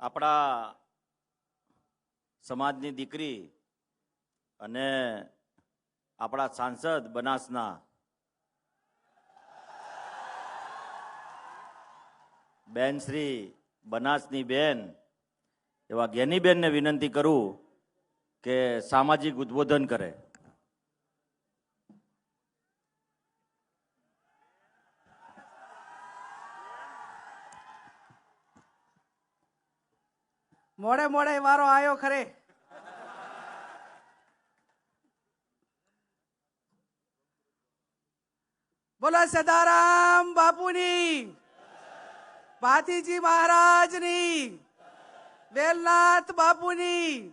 આપણા સમાજની દીકરી અને આપણા સાંસદ બનાસના બેન શ્રી બનાસની બેન એવા જ્ઞાનીબેનને વિનંતી કરું કે સામાજિક ઉદ્બોધન કરે. મોડે મોડે વારો આવ્યો ખરે. બોલો સદારામ બાપુની, ભાતીજી મહારાજની, વેલનાથ બાપુની,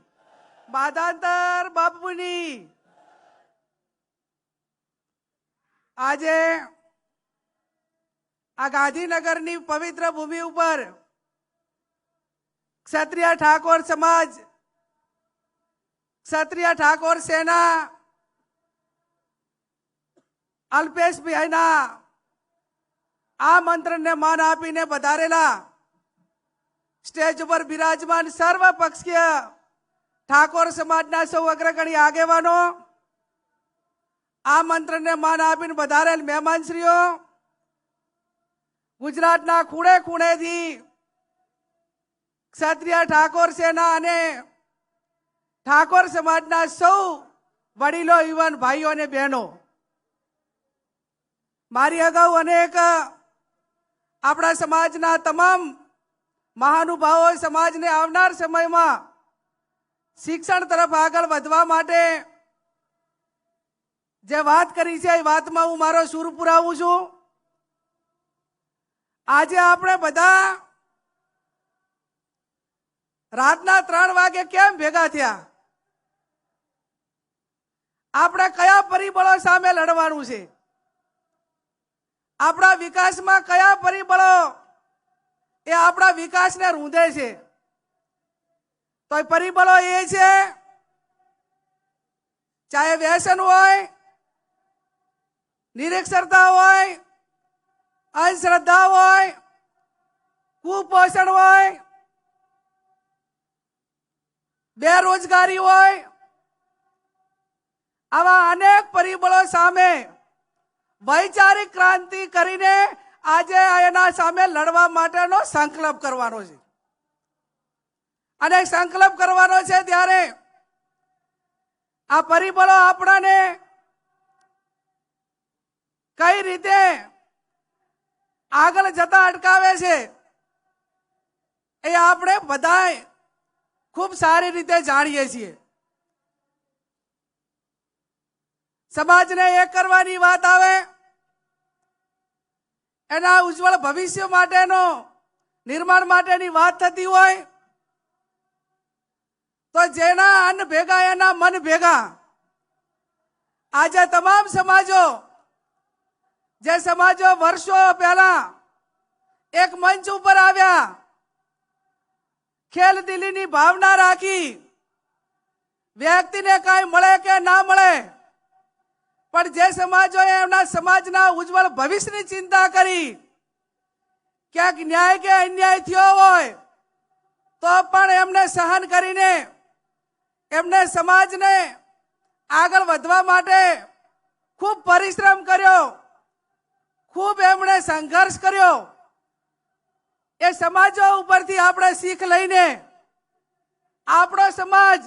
બાદાંતર બાપુની. આજે આ ગાંધીનગરની પવિત્ર ભૂમિ ઉપર ક્ષત્રિય ઠાકોર સમાજ, ક્ષત્રિય ઠાકોર સેના અલ્પેશભાઈના આ મંત્રને માન આપીને વધારેલા સ્ટેજ ઉપર બિરાજમાન સર્વ પક્ષીય ઠાકોર સમાજના સૌ અગ્રગણી આગેવાનો, આ મંત્રને માન આપીને વધારેલ મહેમાનશ્રીઓ, ગુજરાતના ખૂણે ખૂણેથી ક્ષત્રિય ઠાકોર સેના અને ઠાકોર સમાજના સૌ વડીલો, યુવાન ભાઈઓ અને બહેનો, મારી અગાઉ અનેક આપણા સમાજના તમામ મહાનુભાવો સમાજને આવનાર સમયમાં શિક્ષણ તરફ આગળ વધવા માટે જે વાત કરી છે એ વાતમાં હું મારો સૂર પુરાવું છું. આજે આપણે બધા રાતના 3 વાગે કેમ ભેગા થયા? આપણે કયા પરિબળો સામે લડવાનું છે? આપણા વિકાસમાં કયા પરિબળો એ આપણા વિકાસને રૂંધે છે? તો એ પરિબળો એ છે, ચાહે વ્યસન હોય, નિરક્ષરતા હોય, અંધશ્રદ્ધા હોય, કુપોષણ હોય, બેરોજગારી હોય, આવા અનેક પરિબળો સામે વૈચારિક ક્રાંતિ કરીને આજે એના સામે લડવા માટેનો સંકલ્પ કરવાનો છે. અને સંકલ્પ કરવાનો છે ત્યારે આ પરિબળો આપણને કઈ રીતે આગળ જતા અટકાવે છે એ આપણે બધાય ખૂબ સારી રીતે જાણીએ છીએ. સમાજને એક કરવાની વાત આવે, એના ઉજ્જવળ ભવિષ્ય માટેનો નિર્માણ માટેની વાત થતી હોય તો જેના અન્ન ભેગા એના મન ભેગા. આજે તમામ સમાજો, જે સમાજો વર્ષો પહેલા એક મંચ ઉપર આવ્યા, ખેલદિલીની ભાવના રાખી, વ્યક્તિને કાંઈ મળે કે ના મળે, પણ જે સમાજોએ એમના સમાજના ઉજ્જવળ ભવિષ્યની ચિંતા કરી, ક્યાંક ન્યાય કે અન્યાય થયો હોય તો પણ એમને સહન કરીને એમને સમાજને આગળ વધવા માટે ખૂબ પરિશ્રમ કર્યો, ખૂબ એમણે સંઘર્ષ કર્યો. એ સમાજો ઉપરથી આપણે શીખ લઈને આપણો સમાજ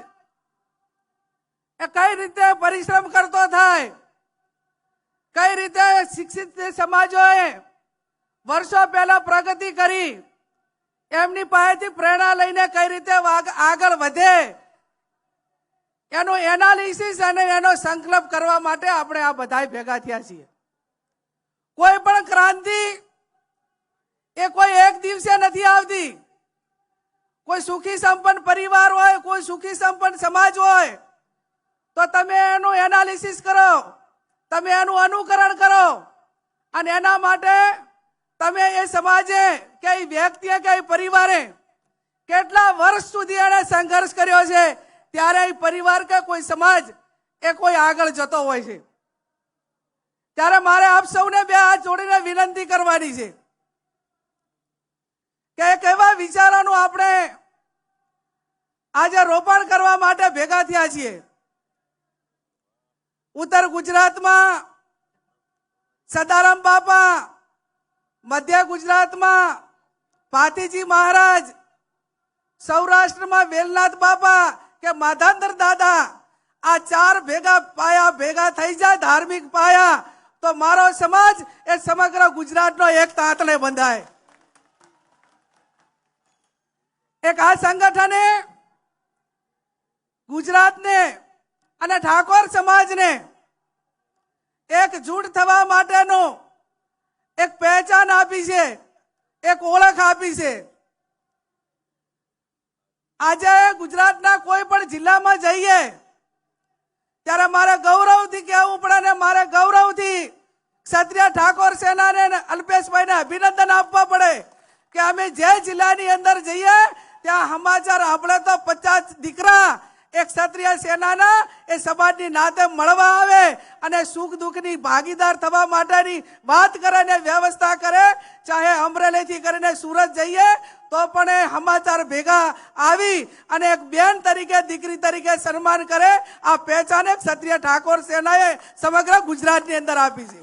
એ કઈ રીતે પરિશ્રમ કરતો થાય, કઈ રીતે શિક્ષિત સમાજોએ વર્ષો પહેલા પ્રગતિ કરી, એમની પાસેથી પ્રેરણા લઈને કઈ રીતે આગળ વધે, એનું એનાલિસિસ અને એનો સંકલ્પ કરવા માટે આપણે આ બધા ભેગા થયા છીએ. કોઈ પણ ક્રાંતિ એ કોઈ એક દિવસે નથી આવતી. કોઈ સુખી સંપન્ન પરિવાર હોય, કોઈ સુખી સંપન્ન સમાજ હોય તો તમે એનું એનાલિસિસ કરો, તમે એનું અનુકરણ કરો અને એના માટે તમે એ સમાજે કે વ્યક્તિએ કે પરિવારે કેટલા વર્ષ સુધી એને સંઘર્ષ કર્યો છે, ત્યારે એ પરિવાર કે કોઈ સમાજ એ કોઈ આગળ જતો હોય છે. ત્યારે મારે આપ સૌને બે હાથ જોડીને વિનંતી કરવાની છે કે કેવા વિચારોનું આપણે આજે રોપણ કરવા માટે ભેગા થયા છીએ. ઉત્તર ગુજરાતમાં સદારામ બાપા, મધ્ય ગુજરાતમાં ભાતીજી મહારાજ, સૌરાષ્ટ્રમાં વેલનાથ બાપા કે માધાંદર દાદા, આ ચાર ભેગા પાયા ભેગા થઈ જાય ધાર્મિક પાયા, તો મારો સમાજ એ સમગ્ર ગુજરાતનો એક તાંતણે બંધાય. એક આ સંગઠને ગુજરાતને અને ઠાકોર સમાજને એકજૂટ થવા માટેનો એક પહેચાન આપી છે, એક ઓળખ આપી છે. આજે ગુજરાતના કોઈ પણ જિલ્લામાં જઈએ ત્યારે મારે ગૌરવથી કહેવું પડે ને મારે ગૌરવથી ક્ષત્રિય ઠાકોર સેનાને અલ્પેશભાઈને અભિનંદન આપવા પડે કે અમે જે જિલ્લાની અંદર જઈએ ત્યાં સમાચાર આપણે તો 50 દીકરા એક ક્ષત્રિય સેનાના એ સમાજની નાતે મળવા આવે અને સુખ દુઃખની ભાગીદાર થવા માટેની વાત કરે ને વ્યવસ્થા કરે. ચાહે અમરેલીથી કરીને સુરત જઈએ તો પણ એ સમાચાર ભેગા આવી અને એક બેન તરીકે દીકરી તરીકે સન્માન કરે. આ પહેચાન ક્ષત્રિય ઠાકોર સેનાએ સમગ્ર ગુજરાતની અંદર આપી છે.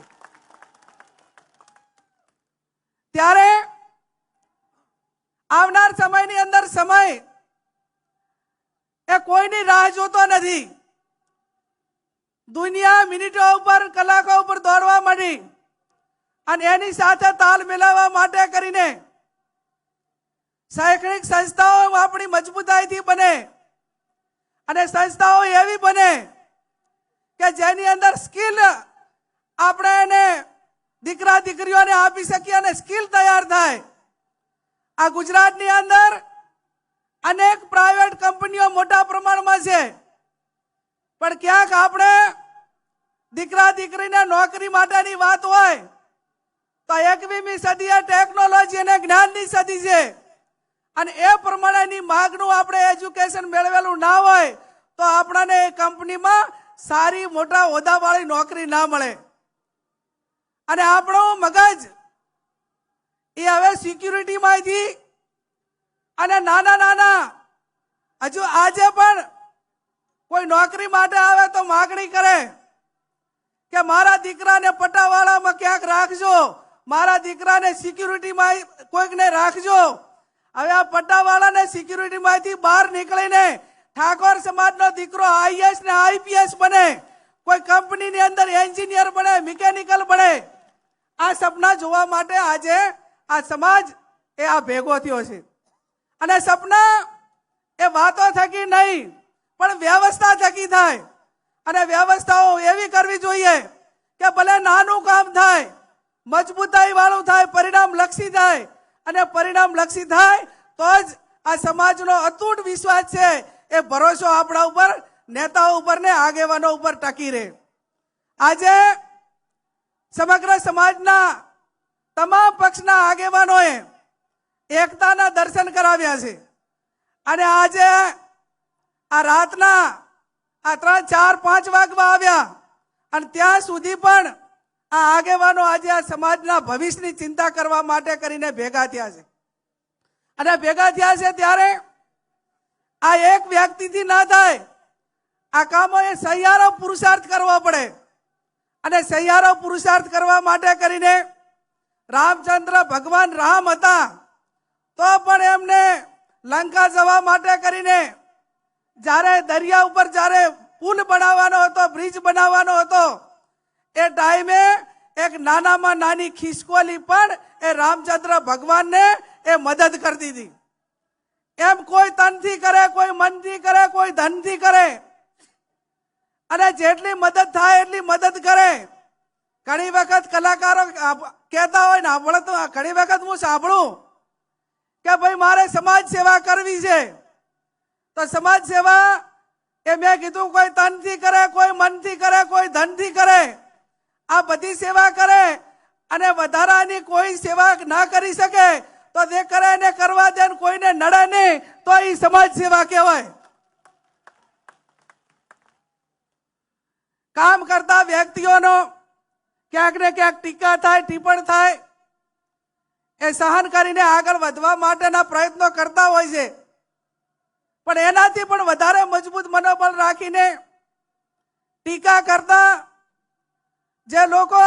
ત્યારે આવનાર સમયની અંદર સમય એ કોઈની રાહ જોતો નથી. દુનિયા મિનિટો ઉપર કલાકો ઉપર દોડવા માંડી અને એની સાથે તાલ મિલાવવા માટે કરીને શૈક્ષણિક સંસ્થાઓ આપણી મજબૂતાઈથી બને અને સંસ્થાઓ એવી બને કે જેની અંદર સ્કિલ આપણે એને દીકરા દીકરીઓને આપી શકીએ અને સ્કિલ તૈયાર થાય. આ ગુજરાતની અંદર અનેક પ્રાઇવેટ કંપનીઓ મોટા પ્રમાણમાં છે, પણ ક્યાંક આપણે દીકરા દીકરીને નોકરી માટેની વાત હોય તો 21મી સદી એ ટેકનોલોજી અને જ્ઞાનની સદી છે અને એ પ્રમાણેની માંગનું આપણે એજ્યુકેશન મેળવેલું ના હોય તો આપણને એ કંપનીમાં સારી મોટા હોદ્દાવાળી નોકરી ના મળે. અને આપણું મગજ એ હવે સિક્યુરિટીમાંથી અને નાના નાના હજુ આજે પણ કોઈ નોકરી માટે આવે તો માગણી કરે કે મારા દીકરાને પટાવાળામાં ક્યાંક રાખજો, મારા દીકરાને સિક્યુરિટીમાં કોઈકને રાખજો. હવે આ પટ્ટાવાળાને સિક્યુરિટીમાંથી બહાર નીકળીને ઠાકોર સમાજનો દીકરો આઈએસ ને આઈપીએસ બને, કોઈ કંપનીની અંદર એન્જિનિયર બને, મિકેનિકલ બને. આ સપના જોવા માટે આજે આ સમાજ એ આ ભેગો થયો છે. અને સપના એ વાતો થકી નહીં પણ વ્યવસ્થા થકી થાય. અને વ્યવસ્થાઓ એવી કરવી જોઈએ કે ભલે નાનું કામ થાય, મજબૂતાઈ વાળું થાય, પરિણામ લક્ષી થાય. અને પરિણામ લક્ષી થાય તો જ આ સમાજનો અતૂટ વિશ્વાસ છે એ ભરોસો આપણા ઉપર, નેતાઓ ઉપર ને આગેવાનો ઉપર ટકી રહે. આજે સમગ્ર સમાજના તમામ પક્ષના આગેવાનોએ એકતાના દર્શન કરાવ્યા છે અને આજે આ રાતના આ 3, 4, 5 વાગવા આવ્યા અને ત્યાં સુધી પણ આ આગેવાનો આજે આ સમાજના ભવિષ્યની ચિંતા કરવા માટે કરીને ભેગા થયા છે. અને ભેગા થયા છે ત્યારે આ એક વ્યક્તિથી ના થાય. આ કામો એ સહિયારો પુરુષાર્થ કરવો પડે અને સહિયારો પુરુષાર્થ કરવા માટે કરીને રામચંદ્ર ભગવાન રામ હતા તો પણ એમને લંકા જવા માટે કરીને જ્યારે દરિયા ઉપર જ્યારે પુલ બનાવવાનો હતો, બ્રિજ બનાવવાનો હતો, એ ટાઈમે એક નાનામાં નાની ખિસકોલી પણ એ રામચંદ્ર ભગવાનને એ મદદ કરતી હતી. એમ કોઈ તનથી કરે, કોઈ મનથી કરે, કોઈ ધનથી કરે અને જેટલી મદદ થાય એટલી મદદ કરે. ઘણી વખત કલાકારો કહેતા હોય ને, આપણે તો ઘણી વખત હું સાંભળું કે ભાઈ મારે સમાજ સેવા કરવી છે તો સમાજ સેવા એ મેં કીધું કોઈ તનથી કરે, કોઈ મનથી કરે, કોઈ ધનથી કરે. આ બધી સેવા કરે અને વધારાની કોઈ સેવા ના કરી શકે તો તે કરે ને કરવા દે, કોઈને નડે નહીં તો એ સમાજ સેવા કહેવાય. કામ કરતા વ્યક્તિઓનો ક્યાંક ને ક્યાંક ટીકા થાય, ટિપ્પણ થાય, એ સહન કરીને આગળ વધવા માટેના પ્રયત્નો કરતા હોય છે. પણ એનાથી પણ વધારે મજબૂત મનોબળ રાખીને ટીકા કરતા જે લોકો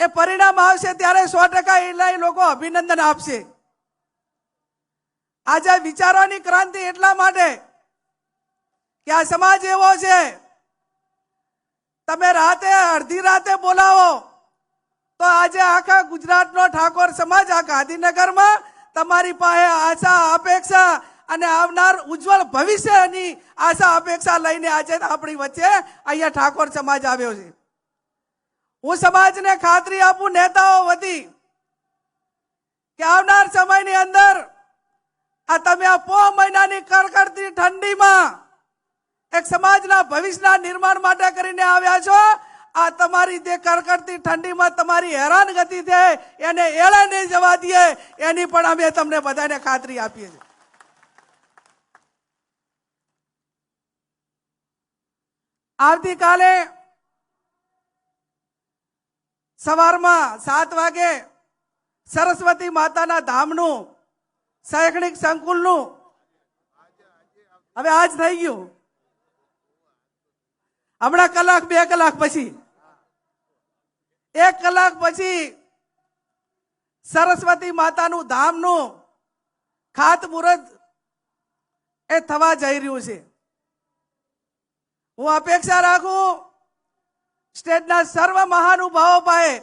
એ પરિણામ આવશે ત્યારે 100% એ લોકો અભિનંદન આપશે. આજે વિચારોની ક્રાંતિ એટલા માટે કે આ સમાજ એવો છે, તમે રાતે અડધી રાતે બોલાવો તો આજે આખા ગુજરાતનો ઠાકોર સમાજ આ ગાંધીનગરમાં તમારી પાસે આશા અપેક્ષા અને આવનાર ઉજ્જવળ ભવિષ્યની આશા અપેક્ષા લઈને આજે આપણી વચ્ચે અહીંયા ઠાકોર સમાજ આવ્યો છે. હું સમાજને ખાતરી આપું નેતાઓ વતી કે આવનાર સમયની અંદર આ તમે આ પો મહિનાની કડકડતી ઠંડીમાં એક સમાજના ભવિષ્યના નિર્માણ માટે કરીને આવ્યા છો. આ તમારી જે કડકડતી ઠંડીમાં તમારી હેરાનગતિ છે એને એળે નહીં જવા દઈએ એની પણ અમે તમને બધાને ખાતરી આપીએ છીએ. આવતીકાલે સવારમાં 7 વાગે સરસ્વતી માતાના ધામનું શૈક્ષણિક સંકુલનું હવે આજ થઈ ગયું, હમણાં કલાક 2 કલાક પછી 1 કલાક પછી સરસ્વતી માતાનું ધામનું ખાતમુહૂર્ત એ થવા જઈ રહ્યું છે. હું અપેક્ષા રાખું સ્ટેટના સર્વ મહાનુભાવો પાસે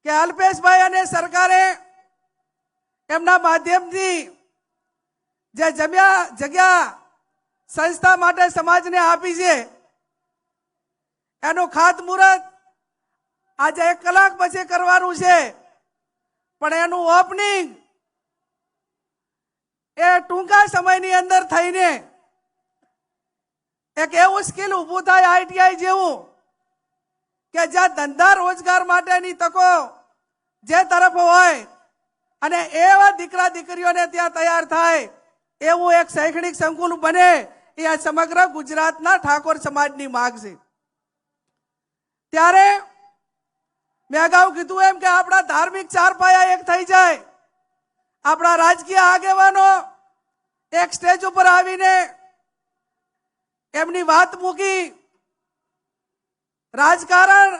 કે અલ્પેશભાઈ અને સરકારે એમના માધ્યમથી જે જગ્યા સંસ્થા માટે સમાજને આપી છે એનું ખાતમુહૂર્ત આજે 1 કલાક પછી કરવાનું છે, પણ એનું ઓપનિંગ એ ટૂંકા સમયની અંદર થઈને એક એવું સ્કિલ ઊભું થાય આઈટીઆઈ જેવું કે જ્યાં ધંધા રોજગાર માટેની તકો જે તરફ હોય અને એવા દીકરા દીકરીઓને ત્યાં તૈયાર થાય એવું એક શૈક્ષણિક સંકુલ બને એ આ સમગ્ર ગુજરાતના ઠાકોર સમાજની માંગ છે. ત્યારે મેં અગાઉ કીધું એમ કે આપણા ધાર્મિક 4 પાયા એક થઈ જાય, આપણા રાજકીય આગેવાનો એક સ્ટેજ ઉપર આવીને એમની વાત મૂકી. રાજકારણ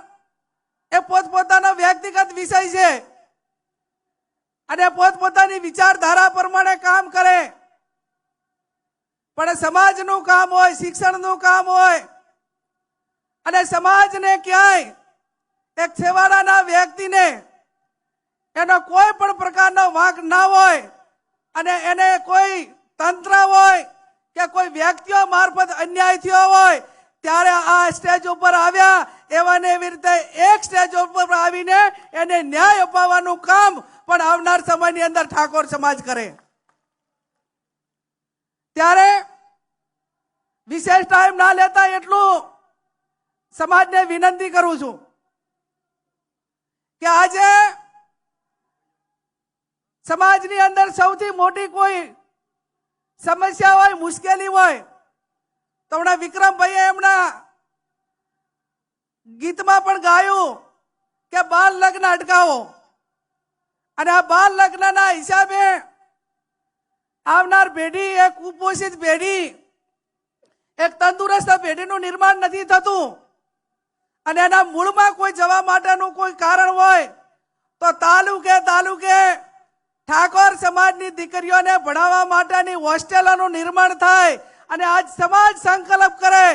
એ પોતપોતાનો વ્યક્તિગત વિષય છે અને પોતપોતાની વિચારધારા પ્રમાણે કામ કરે, પણ સમાજનું કામ હોય, શિક્ષણનું કામ હોય અને સમાજને ક્યાંય એક છેવાડાના વ્યક્તિને એનો કોઈ પણ પ્રકારનો વાંક ના હોય અને એને કોઈ તંત્ર હોય કે કોઈ વ્યક્તિઓ મારફત અન્યાય થયો હોય ત્યારે આ સ્ટેજ ઉપર આવ્યા એવાને એવી રીતે એક સ્ટેજ ઉપર આવીને એને ન્યાય અપાવવાનું કામ પણ આવનાર સમયની અંદર ઠાકોર સમાજ કરે. ત્યારે વિશેષ ટાઈમ ના લેતા એટલું સમાજને વિનંતી કરું છું કે આજે સમાજની અંદર સૌથી મોટી કોઈ સમસ્યા હોય, મુશ્કેલી હોય તો હમણાં વિક્રમભાઈએ એમના ગીતમાં પણ ગાયું કે બાળ લગ્ન અટકાવો, અને આ બાળ લગ્નના હિસાબે આવનાર પેઢી એક કુપોષિત પેઢી, એક તંદુરસ્ત પેઢીનું નિર્માણ નથી થતું અને એના મૂળમાં કોઈ જવા માટેનું કોઈ કારણ હોય તો તાલુકે ઠાકોર સમાજની દીકરીઓને ભણાવવા માટેની હોસ્ટેલોનું નિર્માણ થાય અને આજ સમાજ સંકલ્પ કરે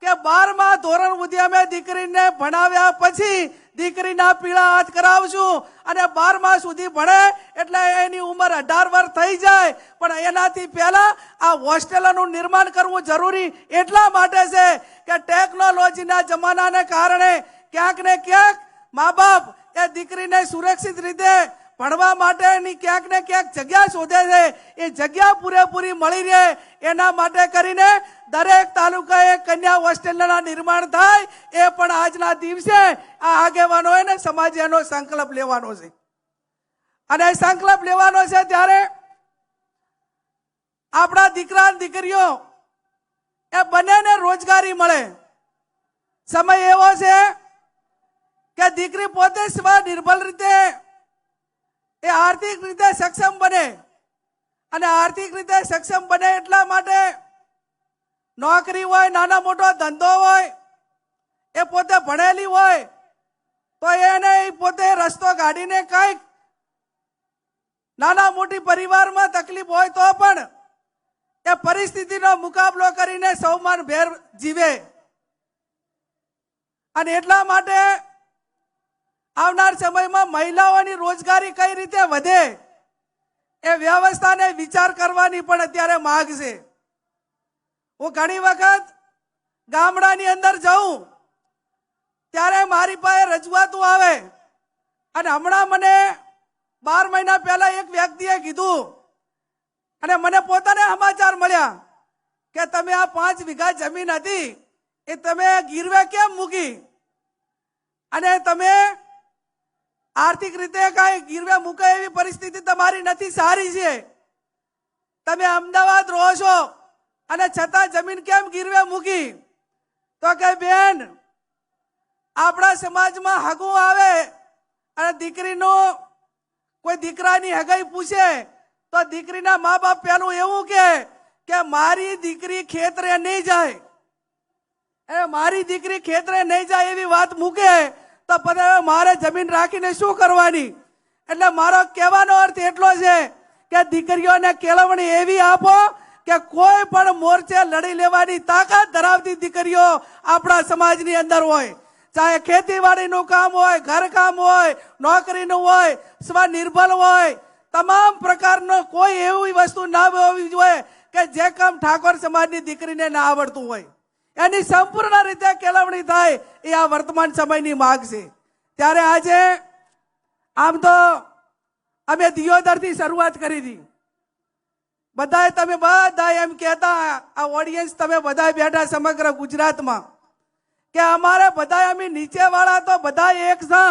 કે 12મા ધોરણ સુધી અમે દીકરીને ભણાવ્યા પછી દીકરીના પીળા હાથ કરાવશું અને 12મા સુધી ભણે એટલે એની ઉંમર 18 વર્ષ થઈ જાય, પણ એનાથી પહેલા આ હોસ્ટેલોનું નિર્માણ કરવું જરૂરી એટલા માટે છે કે ટેકનોલોજીના જમાનાને કારણે ક્યાંક ને ક્યાંક મા બાપ એ દીકરીને સુરક્ષિત રીતે ભણવા માટેની ક્યાંક ને ક્યાંક જગ્યા શોધે છે. એ જગ્યા પૂરેપૂરી મળી રહે એના માટે કરીને દરેક તાલુકાએ કન્યા હોસ્ટેલના નિર્માણ થાય એ પણ આજના દિવસે આ આગેવાનોએ ને સમાજે એનો સંકલ્પ લેવાનો છે અને સંકલ્પ લેવાનો છે ત્યારે આપણા દીકરા દીકરીઓ એ બંનેને રોજગારી મળે. સમય એવો છે કે દીકરી પોતે સ્વનિર્ભર રીતે એ આર્થિક રીતે સક્ષમ બને અને આર્થિક રીતે સક્ષમ બને એટલા માટે નોકરી હોય, નાના મોટો ધંધો હોય, એ પોતે ભણેલી હોય તો એને પોતે રસ્તો કાઢીને કંઈક નાના મોટી પરિવારમાં તકલીફ હોય તો પણ એ પરિસ્થિતિનો મુકાબલો કરીને સૌમાન ભેર જીવે. અને એટલા માટે આવનાર સમયમાં મહિલાઓની રોજગારી કઈ રીતે વધે એ વ્યવસ્થાને વિચાર કરવાની પણ અત્યારે માંગ છે. હું ઘણી વખત ગામડાની અંદર જાઉં ત્યારે મારી પાસે રજૂઆતો આવે અને હમણાં મને 12 મહિના પહેલા એક વ્યક્તિએ કીધું અને મને પોતાને સમાચાર મળ્યા કે તમે આ 5 વીઘા જમીન હતી એ તમે ગીરવે કેમ મૂકી અને તમે આર્થિક રીતે કઈ ગીરવે મૂકે એવી પરિસ્થિતિ તમારી નથી સારી છે. તમે અમદાવાદ રહો છો અને છતાં જમીન કેમ ગીરવે મૂકી? તો કે બેન, આપણા સમાજમાં હગું આવે અને દીકરીનું કોઈ દીકરાની હગાઈ પૂછે તો દીકરીના મા બાપ પેલું એવું કે મારી દીકરી ખેતરે નહીં જાય, મારી દીકરી ખેતરે નહીં જાય એવી વાત મૂકે તો પછી મારે જમીન રાખીને શું કરવાની? એટલે મારો કહેવાનો અર્થ એટલો છે કે દીકરીઓને કેળવણી એવી આપો કે કોઈ પણ મોરચે લડી લેવાની તાકાત ધરાવતી દીકરીઓ આપણા સમાજની અંદર હોય. ચાહે ખેતીવાડીનું કામ હોય, ઘરકામ હોય, નોકરીનું હોય, સ્વનિર્ભર હોય, તમામ પ્રકારનો કોઈ એવી વસ્તુ ના હોવી જોઈએ કે જે કામ ઠાકોર સમાજની દીકરીને ના આવડતું હોય. એની સંપૂર્ણ રીતે કેળવણી થાય એ આ વર્તમાન સમયની માંગ છે. ત્યારે આજે આમ તો અમે દિયોદરથી શરૂઆત કરી હતી. બધાએ તમે બધા એમ કહેતા, આ ઓડિયન્સ તમે બધા બેઠા સમગ્ર ગુજરાતમાં, કે અમારે બધા અમે નીચે વાળા તો બધા એક છે,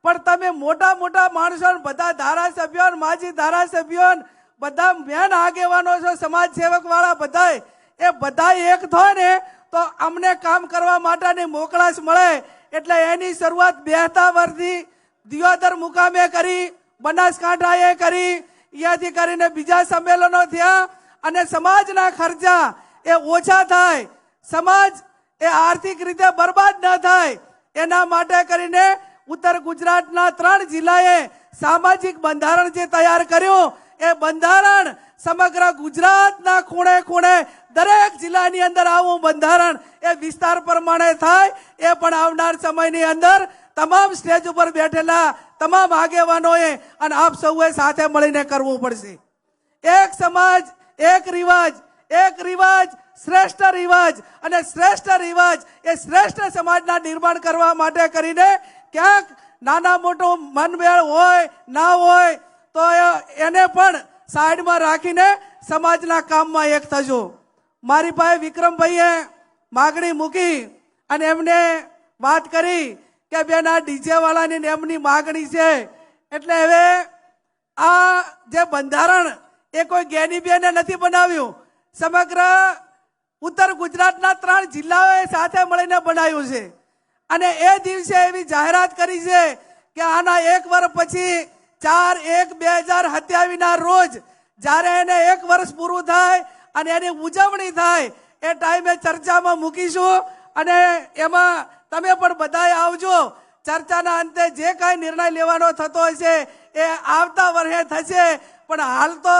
પણ તમે મોટા મોટા માણસો, બધા ધારાસભ્યો, માજી ધારાસભ્યો, બધા મેન આગેવાનો છો, સમાજ સેવક વાળા બધા, એ બધા એક થાય ને તો અમને કામ કરવા માટેની મોકળાશ મળે. એટલે એની શરૂઆત 2000 દિયોદર મુકામે કરી, બનાસકાંઠાએ કરી, અહીંયાથી કરીને બીજા સંમેલનો થયા અને સમાજના ખર્ચા એ ઓછા થાય, સમાજ એ આર્થિક રીતે બરબાદ ન થાય એના માટે કરીને ઉત્તર ગુજરાતના 3 જિલ્લાએ સામાજિક બંધારણ જે તૈયાર કર્યું એ બંધારણ સમગ્ર ગુજરાતના ખૂણે ખૂણે દરેક જિલ્લાની અંદર આવું બંધારણ એ વિસ્તાર પ્રમાણે થાય. એ પણ આવનાર સમયની અંદર તમામ સ્ટેજ ઉપર બેઠેલા તમામ આગેવાનોએ અને આપ સૌએ સાથે મળીને કરવું પડશે. એક સમાજ, એક રિવાજ, શ્રેષ્ઠ રિવાજ, અને શ્રેષ્ઠ રિવાજ એ શ્રેષ્ઠ સમાજના નિર્માણ કરવા માટે કરીને ક્યાંક નાના મોટું મનમેળ હોય ના હોય તો એને પણ સાઈડમાં રાખીને સમાજના કામમાં એક થજો. મારી પાસે વિક્રમભાઈએ માગણી મૂકી અને એમને વાત કરી કે બેન આ ડીજે વાળાની એમની માગણી છે. એટલે હવે આ જે બંધારણ એ કોઈ જ્ઞાનીબેને નથી બનાવ્યું, સમગ્ર ઉત્તર ગુજરાતના 3 જિલ્લાઓએ સાથે મળીને બનાવ્યું છે. અને એ દિવસે એવી જાહેરાત કરી છે કે આના 1 વર્ષ પછી 4/1/2027 રોજ જ્યારે એને 1 વર્ષ પૂરું થાય અને એની ઉજવણી થાય એ ટાઈમે ચર્ચામાં મૂકીશું અને એમાં તમે પણ બધાએ આવજો. ચર્ચાના અંતે જે કાંઈ નિર્ણય લેવાનો થતો હશે એ આવતા વર્ષે થશે. પણ હાલ તો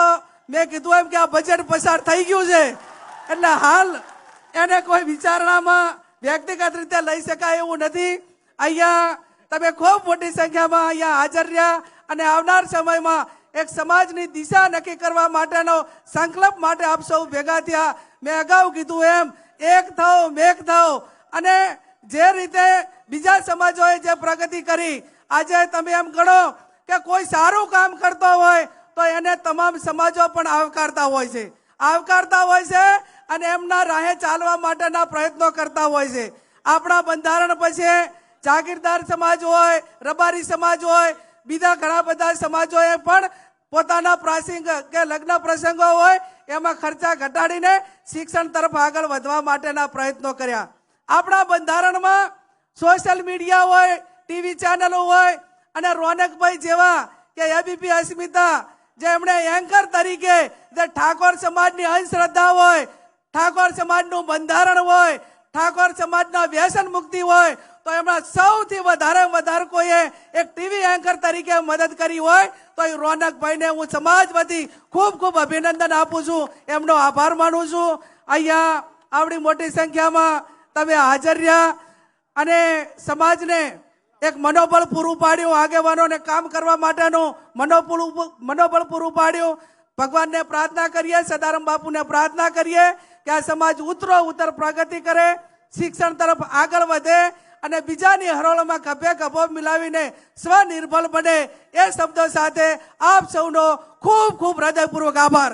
મેં કીધું એમ કે આ બજેટ પસાર થઈ ગયું છે એટલે હાલ એને કોઈ વિચારણામાં વ્યક્તિગત રીતે લઈ શકાય એવું નથી. અહીંયા તમે ખૂબ મોટી સંખ્યામાં અહીંયા હાજર રહ્યા અને આવનાર સમયમાં એક સમાજની દિશા નક્કી કરવા માટેનો સંકલ્પ માટે આપ સૌ ભેગા થયા. મેં અગાઉ કીધું એમ એક થાઓ, મેક થાઓ. અને જે રીતે બીજા સમાજોએ જે પ્રગતિ કરી, આજે તમે એમ ગણો કે કોઈ સારું કામ કરતો હોય તો એને તમામ સમાજો પણ આવકારતા હોય છે અને એમના રાહે ચાલવા માટેના પ્રયત્નો કરતા હોય છે. આપણા બંધારણ પછી જાગીરદાર સમાજ હોય, રબારી સમાજ હોય, બીજા ઘણા બધા સમાજોએ પણ પોતાના પ્રસંગ કે લગ્ન પ્રસંગો હોય એમાં ખર્ચા ઘટાડીને શિક્ષણ તરફ આગળ વધવા માટેના પ્રયત્નો કર્યા. આપણા બંધારણમાં સોશિયલ મીડિયા હોય, ટીવી ચેનલો હોય અને રોનકભાઈ જેવા કે એબીપી અસ્મિતા જે એમણે એન્કર તરીકે જે ઠાકોર સમાજની અંધશ્રદ્ધા હોય, ઠાકોર સમાજનું બંધારણ હોય, ઠાકોર સમાજના વ્યસન મુક્તિ હોય, તો એમાં સૌથી વધારે કોઈએ એક ટીવી એન્કર તરીકે મદદ કરી હોય તો એ રોનકભાઈને હું સમાજ વતી ખૂબ ખૂબ અભિનંદન આપું છું, એમનો આભાર માનું છું. અહીંયા આવડી મોટી સંખ્યામાં તમે હાજર રહ્યા અને સમાજને એક મનોબળ પૂરું પાડ્યું, આગેવાનોને કામ કરવા માટેનું મનોબળ પૂરું પાડ્યું. ભગવાનને પ્રાર્થના કરીએ, સદારામ બાપુને પ્રાર્થના કરીએ કે આ સમાજ ઉત્તર પ્રગતિ કરે, શિક્ષણ તરફ આગળ વધે અને બીજાની હરોળમાં ખભે ખભો મિલાવીને સ્વનિર્ભર બને. એ શબ્દો સાથે આપ સૌનો ખૂબ ખૂબ હૃદયપૂર્વક આભાર.